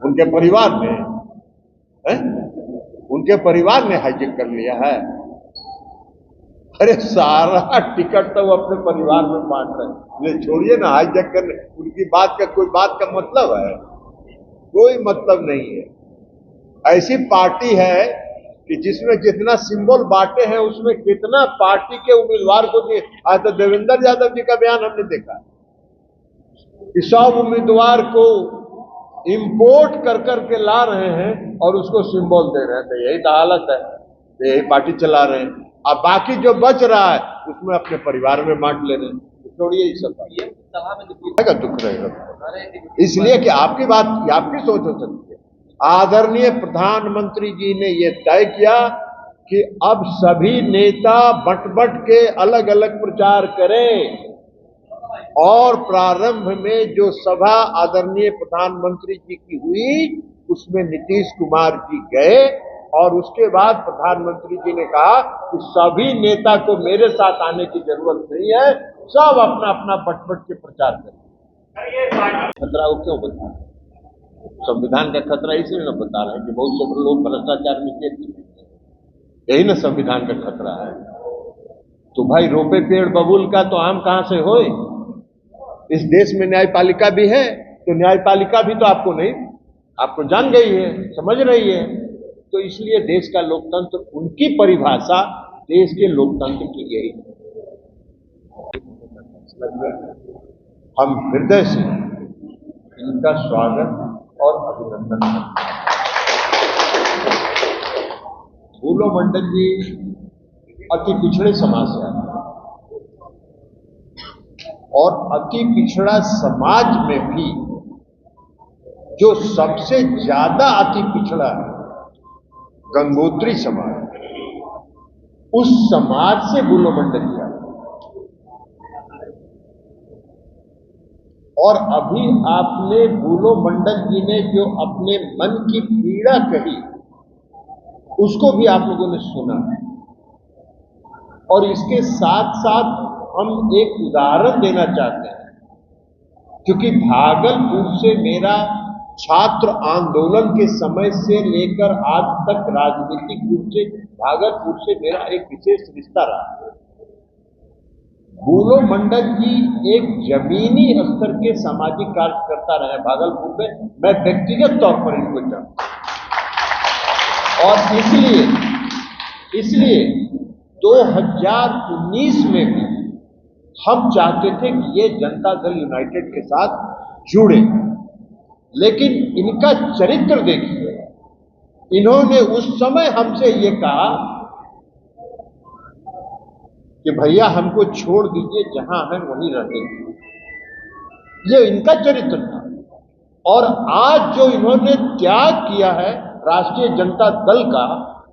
उनके परिवार ने है? उनके परिवार ने हाईजेक कर लिया है। अरे सारा टिकट तो वो अपने परिवार में बांट रहे हैं। ये छोड़िए ना हाईजेक करने, उनकी बात का कोई बात का मतलब है? कोई मतलब नहीं है। ऐसी पार्टी है कि जिसमें जितना सिंबल बांटे हैं उसमें कितना पार्टी के उम्मीदवार को दिए। आज तो देवेंद्र यादव जी का बयान हमने देखा कि सब उम्मीदवार को इंपोर्ट कर करके ला रहे हैं और उसको सिंबल दे रहे हैं। तो यही तो हालत है, तो यही पार्टी चला रहे हैं। अब बाकी जो बच रहा है उसमें अपने परिवार में बांट ले रहे हैं। छोड़िए ये सब का दुख रहेगा, इसलिए कि आपकी बात, आपकी सोच हो सकती है। आदरणीय प्रधानमंत्री जी ने यह तय किया कि अब सभी नेता बट बट के अलग अलग प्रचार करें, और प्रारंभ में जो सभा आदरणीय प्रधानमंत्री जी की हुई उसमें नीतीश कुमार जी गए, और उसके बाद प्रधानमंत्री जी ने कहा कि सभी नेता को मेरे साथ आने की जरूरत नहीं है, सब अपना अपना बट बट के प्रचार करें। खतरा वो क्यों बता रहे? संविधान का खतरा इसलिए ना बता रहे हैं कि बहुत से लोग भ्रष्टाचार में जेल में, यही ना संविधान का खतरा है। तो भाई रोपे पेड़ बबूल का तो आम कहां से होए? इस देश में न्यायपालिका भी है, तो न्यायपालिका भी तो आपको नहीं, आपको जान गई है, समझ रही है। तो इसलिए देश का लोकतंत्र, उनकी परिभाषा देश के लोकतंत्र की यही है। हम हृदय से इनका स्वागत और अभिनंदन करते हैं। फूलो मंडल जी अति पिछड़े समाज से आते हैं, और अति पिछड़ा समाज में भी जो सबसे ज्यादा अति पिछड़ा है गंगोत्री समाज, उस समाज से फूलो मंडल जी आते हैं। और अभी आपने फूलो मंडल जी ने जो अपने मन की पीड़ा कही उसको भी आप लोगों ने सुना है। और इसके साथ साथ हम एक उदाहरण देना चाहते हैं, क्योंकि भागलपुर से मेरा छात्र आंदोलन के समय से लेकर आज तक राजनीतिक रूप से भागलपुर से मेरा एक विशेष रिश्ता रहा है। फूलो मंडल जी एक जमीनी स्तर के सामाजिक कार्यकर्ता रहे भागलपुर में, मैं व्यक्तिगत तौर पर इनको जानता हूं। और इसलिए 2019 में भी हम चाहते थे कि ये जनता दल यूनाइटेड के साथ जुड़े, लेकिन इनका चरित्र देखिए। इन्होंने उस समय हमसे ये कहा कि भैया हमको छोड़ दीजिए, जहां है वहीं रहेंगे। ये इनका चरित्र था। और आज जो इन्होंने त्याग किया है राष्ट्रीय जनता दल का,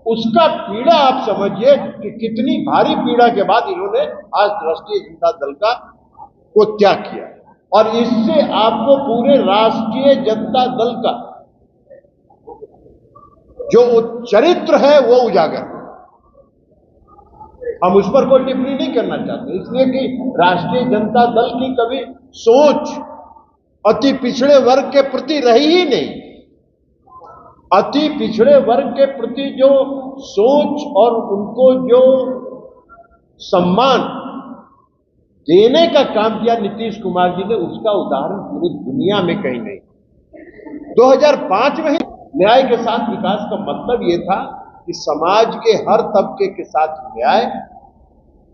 उसका पीड़ा आप समझिए कि कितनी भारी पीड़ा के बाद इन्होंने आज राष्ट्रीय जनता दल का को त्याग किया। और इससे आपको पूरे राष्ट्रीय जनता दल का जो चरित्र है वो उजागर। हम उस पर कोई टिप्पणी नहीं करना चाहते, इसलिए कि राष्ट्रीय जनता दल की कभी सोच अति पिछड़े वर्ग के प्रति रही ही नहीं। अति पिछड़े वर्ग के प्रति जो सोच और उनको जो सम्मान देने का काम किया नीतीश कुमार जी ने, उसका उदाहरण पूरी दुनिया में कहीं नहीं। 2005 में ही न्याय के साथ विकास का मतलब यह था कि समाज के हर तबके के साथ न्याय,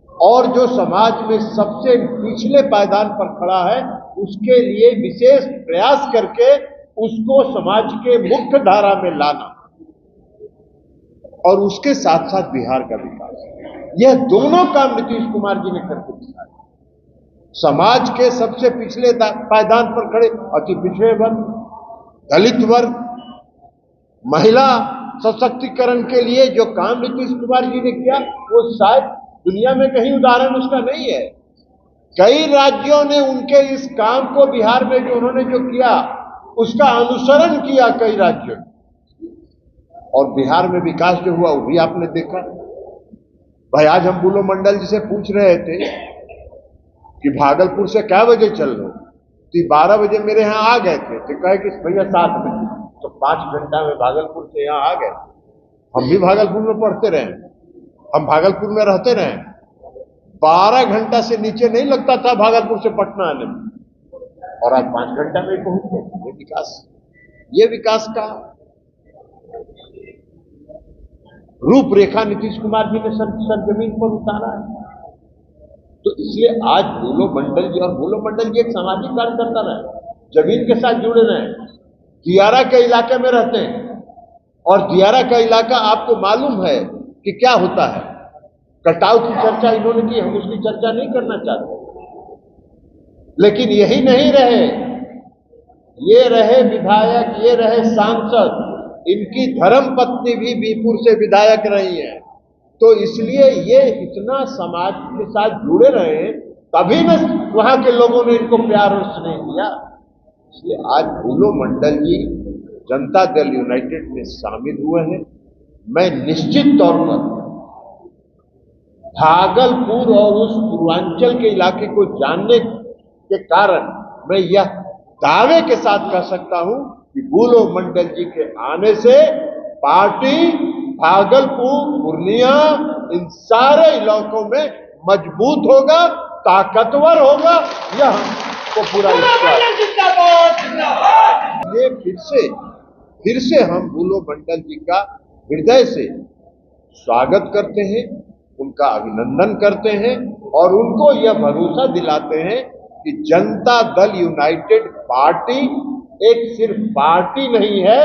और जो समाज में सबसे पिछले पायदान पर खड़ा है उसके लिए विशेष प्रयास करके उसको समाज के मुख्य धारा में लाना, और उसके साथ साथ बिहार का विकास। यह दोनों काम नीतीश कुमार जी ने करके दिखाया। समाज के सबसे पिछले पायदान पर खड़े अति पिछड़े वर्ग, दलित वर्ग, महिला सशक्तिकरण के लिए जो काम नीतीश कुमार जी ने किया वो शायद दुनिया में कहीं उदाहरण उसका नहीं है। कई राज्यों ने उनके इस काम को, बिहार में जो उन्होंने जो किया उसका अनुसरण किया कई राज्यों, और बिहार में विकास जो हुआ वो भी आपने देखा। भाई आज हम फूलो मंडल जी से पूछ रहे थे कि भागलपुर से क्या बजे चल रहे हो, तो 12 बजे मेरे यहां आ गए थे, तो कहे कि भैया 7 बजे। तो 5 घंटा में भागलपुर से यहाँ आ गए। हम भी भागलपुर में पढ़ते रहे, हम भागलपुर में रहते रहे। 12 घंटा से नीचे नहीं लगता था भागलपुर से पटना आने में, और आज 5 घंटा में पहुंच गए। ये विकास का रूपरेखा नीतीश कुमार जी ने सरजमीन पर उतारा है। तो इसलिए आज भूलो मंडल जी, और भूलो मंडल जी एक सामाजिक कार्यकर्ता रहे, जमीन के साथ जुड़े रहे, दियारा के इलाके में रहते हैं, और दियारा का इलाका आपको मालूम है कि क्या होता है। कटाव की चर्चा इन्होंने की, हम उसकी चर्चा नहीं करना चाहते। लेकिन यही नहीं रहे, ये रहे विधायक, ये रहे सांसद, इनकी धर्मपत्नी भी बीपुर से विधायक रही है। तो इसलिए ये इतना समाज के साथ जुड़े रहे, तभी न वहां के लोगों ने इनको प्यार और स्नेह दिया। इसलिए आज भूलो मंडल जी जनता दल यूनाइटेड में शामिल हुए हैं। मैं निश्चित तौर पर भागलपुर और उस पूर्वांचल के इलाके को जानने के कारण मैं यह दावे के साथ कह सकता हूं कि भूलो मंडल जी के आने से पार्टी भागलपुर, पूर्णिया, इन सारे इलाकों में मजबूत होगा, ताकतवर होगा, यह हमको पूरा विश्वास है। ये फिर से हम भूलो मंडल जी का हृदय से स्वागत करते हैं, उनका अभिनंदन करते हैं, और उनको यह भरोसा दिलाते हैं कि जनता दल यूनाइटेड पार्टी एक सिर्फ पार्टी नहीं है,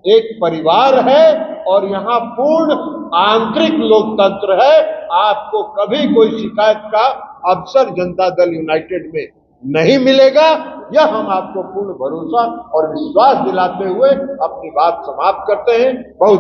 एक परिवार है, और यहां पूर्ण आंतरिक लोकतंत्र है। आपको कभी कोई शिकायत का अवसर जनता दल यूनाइटेड में नहीं मिलेगा। यह हम आपको पूर्ण भरोसा और विश्वास दिलाते हुए अपनी बात समाप्त करते हैं। बहुत